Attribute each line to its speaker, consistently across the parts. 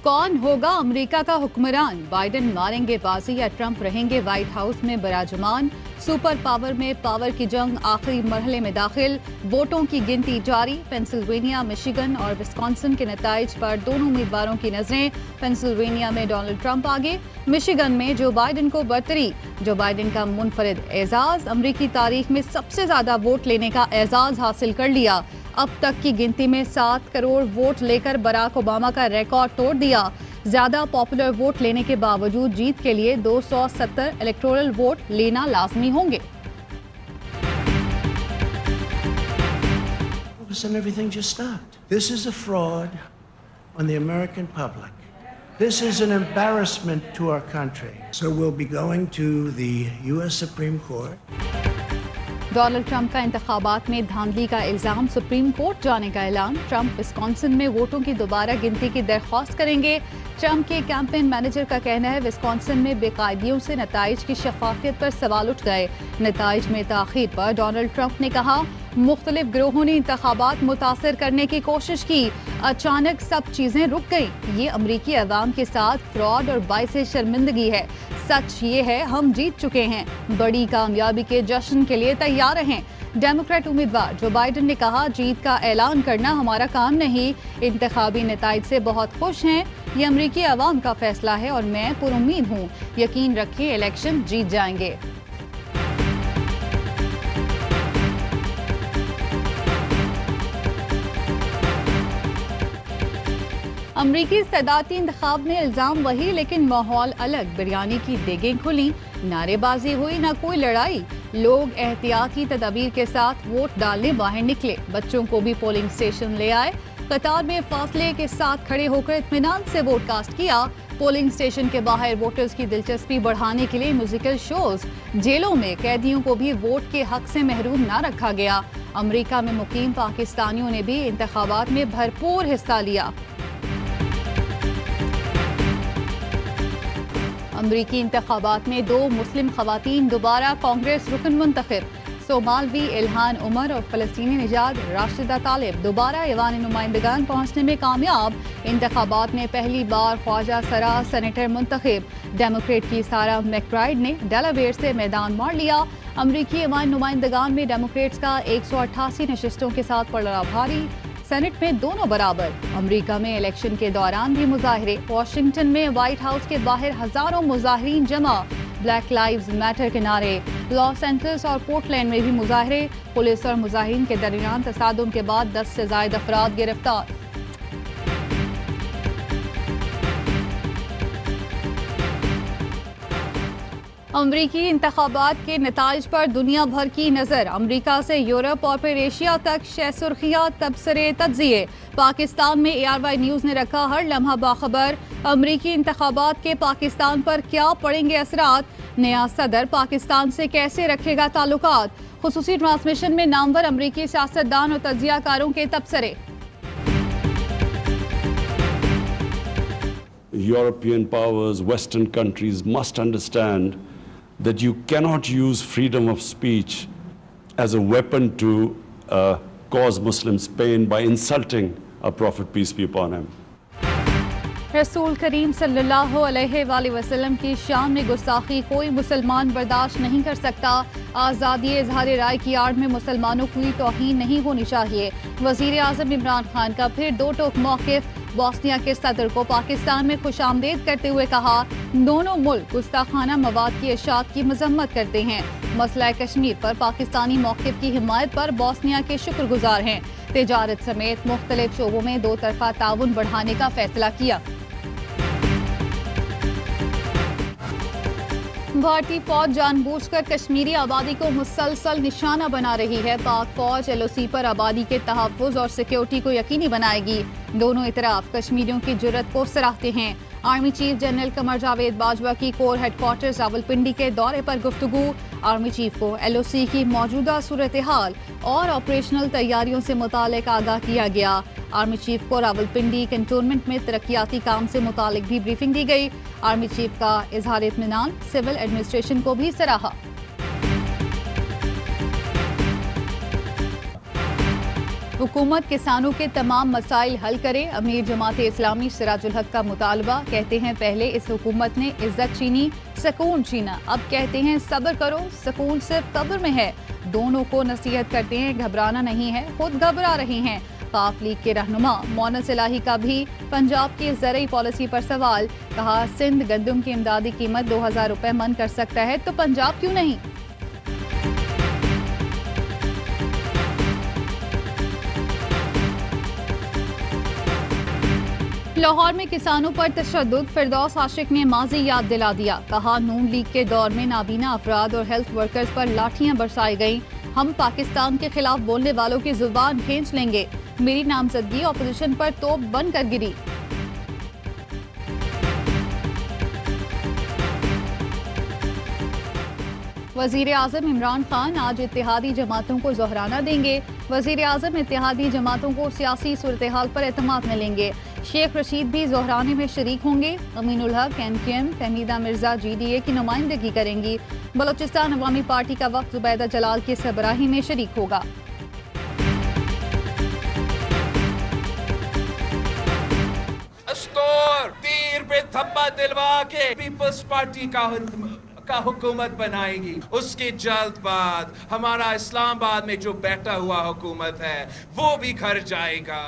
Speaker 1: कौन होगा अमेरिका का हुक्मरान? बाइडेन मारेंगे बाजी या ट्रंप रहेंगे व्हाइट हाउस में बराजमान? सुपर पावर में पावर की जंग आखिरी मरहले में दाखिल। वोटों की गिनती जारी। पेंसिल्वेनिया, मिशिगन और विस्कॉन्सिन के नताइज पर दोनों उम्मीदवारों की नजरें। पेंसिल्वेनिया में डोनाल्ड ट्रंप आगे, मिशिगन में जो बाइडेन को बरतरी। जो बाइडेन का मुनफरिद एजाज, अमरीकी तारीख में सबसे ज्यादा वोट लेने का एजाज हासिल कर लिया। अब तक की गिनती में 7 करोड़ वोट लेकर बराक ओबामा का रिकॉर्ड तोड़ दिया। ज्यादा पॉपुलर वोट लेने के बावजूद जीत के लिए 270 इलेक्टोरल वोट लेना लाजमी होंगे।
Speaker 2: And everything just stopped. This is a fraud on the American public. This is an embarrassment to our country. So we'll be going to the U.S. Supreme Court.
Speaker 1: Donald Trump का इंतखाबात में धांधली का इल्जाम, supreme court जाने का ऐलान। Trump Wisconsin में वोटों की दोबारा गिनती की दरख्वास्त करेंगे। ट्रंप के कैंपेन मैनेजर का कहना है विस्कॉन्सिन में बेकायदियों से नताइज की शफाफियत पर सवाल उठ गए। नताइज में ताखीर पर डोनाल्ड ट्रंप ने कहा मुख्तलिफ गिरोहों ने इंतखाबात मुतासर करने की कोशिश की, अचानक सब चीजें रुक गई। ये अमरीकी अवाम के साथ फ्रॉड और बाइसे शर्मिंदगी है। सच ये है हम जीत चुके हैं, बड़ी कामयाबी के जश्न के लिए तैयार रहें। डेमोक्रेट उम्मीदवार जो बाइडेन ने कहा जीत का ऐलान करना हमारा काम नहीं, इंतखाबी नताइज से बहुत खुश हैं। ये अमरीकी अवाम का फैसला है और मैं पुरुम्मीद हूँ, यकीन रखिए इलेक्शन जीत जाएंगे। अमरीकी सदाती इंतखाब में इल्जाम वही लेकिन माहौल अलग। बिरयानी की देगें खुली, नारेबाजी हुई, ना कोई लड़ाई। लोग एहतियाती तदबीर के साथ वोट डालने बाहर निकले। बच्चों को भी पोलिंग स्टेशन ले आए। कतार में फासले के साथ खड़े होकर इत्मीनान से वोट कास्ट किया। पोलिंग स्टेशन के बाहर वोटर्स की दिलचस्पी बढ़ाने के लिए म्यूजिकल शोज। जेलों में कैदियों को भी वोट के हक से महरूम न रखा गया। अमरीका में मुकीम पाकिस्तानियों ने भी इंतखाबात में भरपूर हिस्सा लिया। अमरीकी इंतखाबात में 2 मुस्लिम खवातीन दोबारा कांग्रेस रुकन मुंतखब। सोमालवी इल्हान उमर और फलस्तीनी निजात राशिदा तालिब दोबारा ऐवान नुमाइंदगान पहुंचने में कामयाब। इंतखाबात में पहली बार ख्वाजा सरा सेनेटर मुंतखब। डेमोक्रेट की सारा मैकब्राइड ने डेलावेयर से मैदान मार लिया। अमरीकी ऐवान नुमाइंदगान में डेमोक्रेट्स का 188 नशिस्तों के साथ पड़ा भारी। सेनेट में दोनों बराबर। अमेरिका में इलेक्शन के दौरान भी मुजाहरे। वॉशिंगटन में व्हाइट हाउस के बाहर हजारों मुजाहिरीन जमा। ब्लैक लाइव्स मैटर के नारे। लॉस एंजल्स और पोर्टलैंड में भी मुजाहरे। पुलिस और मुजाहिरीन के दरमियान तसादुम के बाद 10 से ज्यादा अफराद गिरफ्तार। अमरीकी इंतखाबात के नताइज पर दुनिया भर की नजर। अमरीका से यूरोप और फिर एशिया तक शह सुर्खियां, तबसरे, तज्जिए। पाकिस्तान में ARY न्यूज ने रखा हर लम्हा बाखबर। अमरीकी इंतखाबात के पाकिस्तान पर क्या पड़ेंगे असरात? नया सदर पाकिस्तान से कैसे रखेगा ताल्लुकात? खुसूसी ट्रांसमिशन में नामवर अमरीकी सियासतदान और तज्जियाकारों के तबसरे।
Speaker 3: European powers, Western countries must understand that you cannot use freedom of speech as a weapon to cause Muslims pain by insulting a prophet, peace be upon him.
Speaker 1: रसूल करीम सल्लल्लाहु अलैहि वसल्लम की शान में गुस्ताखी कोई मुसलमान बर्दाश्त नहीं कर सकता। आज़ादी इज़हार राय की आड़ में मुसलमानों की तौहीन नहीं होनी चाहिए। वज़ीर आज़म इमरान खान का फिर 2 टोक मौक़िफ़। बोस्निया के सदर को पाकिस्तान में खुशामदीद करते हुए कहा दोनों मुल्क गुस्ताखाना मवाद की इशाअत की मजम्मत करते हैं। मसला कश्मीर पर पाकिस्तानी मौक़िफ़ की हिमायत पर बोस्निया के शुक्रगुजार हैं। तिजारत समेत मुख्तलिफ शोबों में 2 तरफ़ा ताउन बढ़ाने का फैसला किया। भारतीय फौज जानबूझकर कश्मीरी आबादी को मुसलसल निशाना बना रही है। पाक फौज LOC पर आबादी के तहफ़्फ़ुज़ और सिक्योरिटी को यकीनी बनाएगी। दोनों इतराफ कश्मीरियों की जुर्रत को सराहते हैं। Army chief general Qamar Javed Bajwa की कोर हेडक्वार्टर्स रावलपिंडी के दौरे पर गुफ्तगू। आर्मी चीफ को LOC की मौजूदा सूरत हाल और ऑपरेशनल तैयारियों से मुतालिक आगाह किया गया। आर्मी चीफ को रावलपिंडी कैंटोनमेंट में तरक्याती काम से मुतालिक भी ब्रीफिंग दी गई। आर्मी चीफ का इजहार इत्मीनान सिविल एडमिनिस्ट्रेशन को भी सराहा। हुकूमत किसानों के तमाम मसाइल हल करे, अमीर जमाते इस्लामी सिराजुल हक का मुतालबा। कहते हैं पहले इस हुकूमत ने इज्जत छीनी, सुकून छीना, अब कहते हैं सब्र करो, सुकून सिर्फ कब्र में है। दोनों को नसीहत करते हैं घबराना नहीं है, खुद घबरा रहे हैं। काफ लीग के रहनुमा मोनस इलाही का भी पंजाब की ज़रई पॉलिसी पर सवाल। कहा सिंध गंदम की इमदादी कीमत 2000 रुपए मन कर सकता है तो पंजाब क्यों नहीं। लाहौर में किसानों पर तशद्दुद, फिरदौस आशिक ने माजी याद दिला दिया। कहा नून लीग के दौर में नाबीना अफराद और हेल्थ वर्कर्स पर लाठियां बरसाई गईं। हम पाकिस्तान के खिलाफ बोलने वालों की जुबान खींच लेंगे। मेरी नामजदगी अपोजिशन पर तोप बनकर गिरी। वजीर आजम इमरान खान आज इत्तेहादी जमातों को जोहराना देंगे। वजीर आजम इत्तेहादी जमातों को सियासी सूरत हाल पर एतमाद में लेंगे। शेख रशीद भी जोहराने में शरीक होंगे। अमीनुल हक MKM, फहमीदा मिर्जा GDA की नुमाइंदगी करेंगी। बलोचिस्तान अवामी पार्टी का वक्त जुबैदा जलाल की सरबराही में शरीक होगा।
Speaker 4: तीर पे थप्पा दिलवा के पीपल्स पार्टी का हुकूमत बनाएगी। उसके जल्द बाद हमारा इस्लामाबाद में जो बैठा हुआ हुकूमत है वो भी घर जाएगा।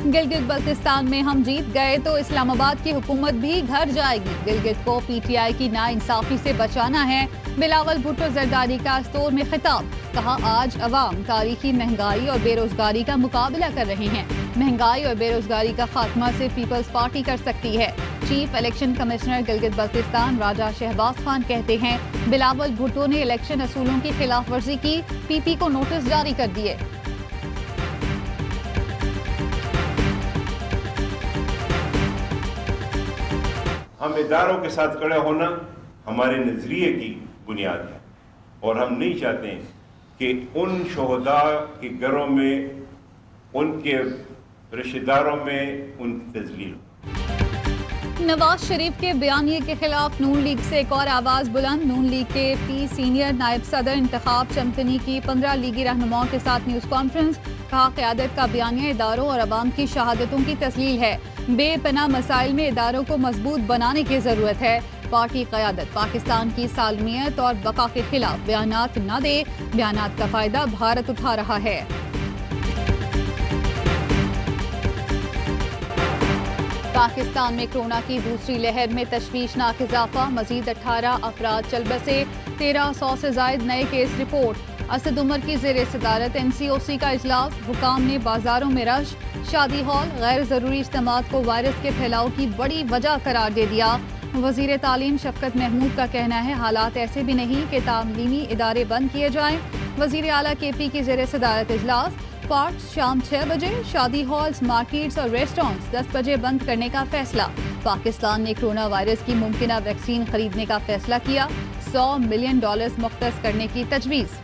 Speaker 1: गिलगित बल्तिस्तान में हम जीत गए तो इस्लामाबाद की हुकूमत भी घर जाएगी। गिलगित को PTI की नाइंसाफी से बचाना है। बिलावल भुट्टो जरदारी का स्टोर में खिताब। कहा आज अवाम तारीखी महंगाई और बेरोजगारी का मुकाबला कर रहे हैं। महंगाई और बेरोजगारी का खात्मा सिर्फ पीपल्स पार्टी कर सकती है। Chief election commissioner Gilgit Baltistan Raja Shahbaz Khan कहते हैं बिलावल भुट्टो ने इलेक्शन असूलों की खिलाफ वर्जी की, PP को नोटिस जारी कर दिए।
Speaker 5: हम इदारों के साथ खड़े होना हमारे नजरिए की बुनियाद है और हम नहीं चाहते कि उन शोहदा के घरों में, उनके रिश्तेदारों में उनकी तजलील हो।
Speaker 1: नवाज शरीफ के बयानिए के खिलाफ नून लीग से एक और आवाज बुलंद। नून लीग के P सीनियर नायब सदर इंतखाब चमतनी की 15 लीगी रहनुमाओं के साथ न्यूज कॉन्फ्रेंस। कहा क़यादत का बयानिया इदारों और अवाम की शहादतों की तस्लील है। बेपनाह मसाइल में इदारों को मजबूत बनाने की जरूरत है। पार्टी क़यादत पाकिस्तान की सालमियत और बका के खिलाफ बयानात न दे। बयानात का फायदा भारत उठा रहा है। पाकिस्तान में कोरोना की दूसरी लहर में तशवीशनाक इजाफा। मजीद 18 अफराद चल बसे। 1300 से जायद नए केस रिपोर्ट। असद उमर की ज़ेर सदारत NCOC का इजलास। हुकाम ने बाजारों में रश, शादी हॉल, गैर जरूरी इज्तिमात को वायरस के फैलाव की बड़ी वजह करार दे दिया। वजीर तालीम शफकत महमूद का कहना है हालात ऐसे भी नहीं कि तालीमी इदारे बंद किए जाएं। वजीर आला KP की ज़ेर सदारत इजलास। पार्क्स शाम 6 बजे, शादी हॉल्स, मार्केट्स और रेस्टोरेंट्स 10 बजे बंद करने का फैसला। पाकिस्तान ने कोरोना वायरस की मुमकिन वैक्सीन खरीदने का फैसला किया। $100 मिलियन मुख्तस करने की तजवीज़।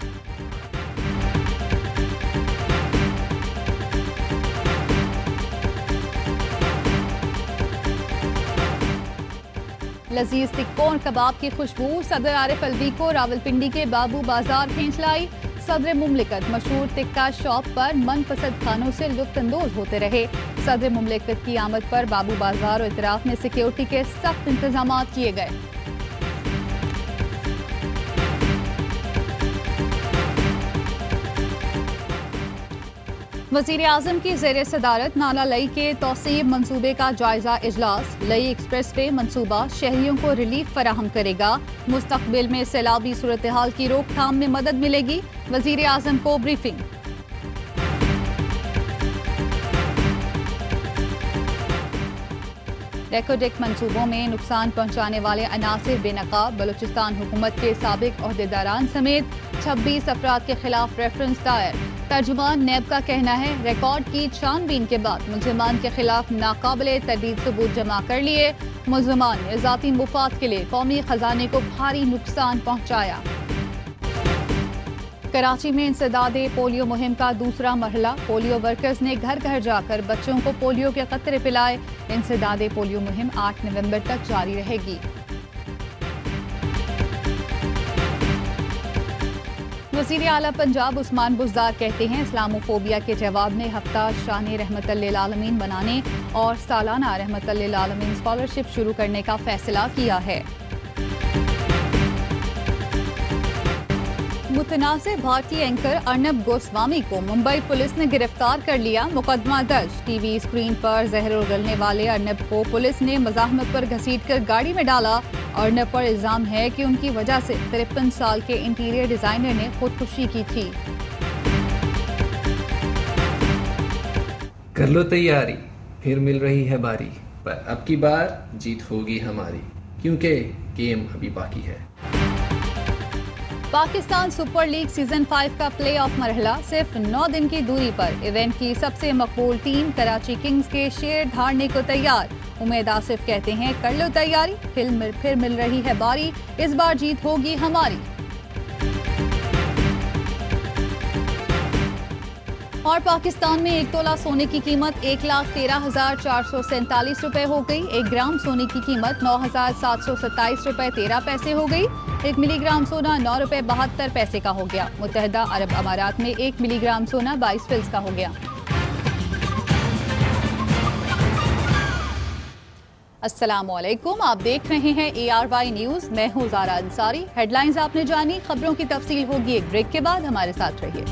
Speaker 1: लजीज तिक्कों कबाब की खुशबू सदर आरिफ अलवी को रावलपिंडी के बाबू बाजार खींच लाई। सदर मुमलिकत मशहूर टिक्का शॉप पर मनपसंद खानों से लुत्फानंदोज होते रहे। सदर मुमलिकत की आमद पर बाबू बाजार और इतराफ में सिक्योरिटी के सख्त इंतजाम किए गए। वजीर आजम की ज़ेर सदारत नाला लई के तौसीब मंसूबे का जायजा इजलास। लई एक्सप्रेस वे मंसूबा शहरियों को रिलीफ फराहम करेगा। मुस्तकबिल में सैलाबी सूरत हाल की रोकथाम में मदद मिलेगी। वजीर आजम को ब्रीफिंग। रेकोडेक मंसूबों में नुकसान पहुंचाने वाले अनासिर बेनकाब। बलूचिस्तान हुकूमत के साबिक ओहदेदारान समेत 26 अफराद के खिलाफ रेफरेंस दायर। तर्जुमान नैब का कहना है रिकॉर्ड की छानबीन के बाद मुल्जिमान के खिलाफ नाकाबिले तरदीद सबूत जमा कर लिए। मुल्जिमान ने ज़ाती मुफाद के लिए कौमी खजाने को भारी नुकसान पहुंचाया। कराची में इंसदादे पोलियो मुहिम का दूसरा मरहला। पोलियो वर्कर्स ने घर घर जाकर बच्चों को पोलियो के कतरे पिलाए। इंसदादे पोलियो मुहिम 8 नवंबर तक जारी रहेगी। वज़ीर आला पंजाब उस्मान बुज़दार कहते हैं इस्लामोफोबिया के जवाब में हफ्ता शान रहमतुल आलमीन बनाने और सालाना रहमतुल आलमीन स्कॉलरशिप शुरू करने का फैसला किया है। मुतनाज़ भारतीय एंकर अर्नब गोस्वामी को मुंबई पुलिस ने गिरफ्तार कर लिया। मुकदमा दर्ज। टीवी स्क्रीन पर जहर उगलने वाले अर्नब को पुलिस ने मज़ाहमत पर घसीटकर गाड़ी में डाला। अर्नब पर इल्जाम है कि उनकी वजह से 53 साल के इंटीरियर डिजाइनर ने खुदकुशी की थी।
Speaker 6: कर लो तैयारी, फिर मिल रही है बारी, पर अब की बार जीत होगी हमारी, क्योंकि गेम अभी बाकी है।
Speaker 1: पाकिस्तान सुपर लीग सीजन 5 का प्ले ऑफ मरहला सिर्फ 9 दिन की दूरी पर। इवेंट की सबसे मकबूल टीम कराची किंग्स के शेर धारने को तैयार। उमेद आसिफ कहते हैं कर लो तैयारी, फिर मिल रही है बारी, इस बार जीत होगी हमारी। और पाकिस्तान में 1 तोला सोने की कीमत 1,13,447 रुपए हो गई। 1 ग्राम सोने की कीमत 9,727 रुपए 13 पैसे हो गई। 1 मिलीग्राम सोना 9 रुपए 72 पैसे का हो गया। मुत्तहदा अरब अमारात में 1 मिलीग्राम सोना 22 फिल्स का हो गया। अस्सलामुअलैकुम, आप देख रहे हैं ARY न्यूज। मैं हूं ज़ारा अंसारी। हेडलाइंस आपने जानी, खबरों की तफसील होगी एक ब्रेक के बाद। हमारे साथ रहिए।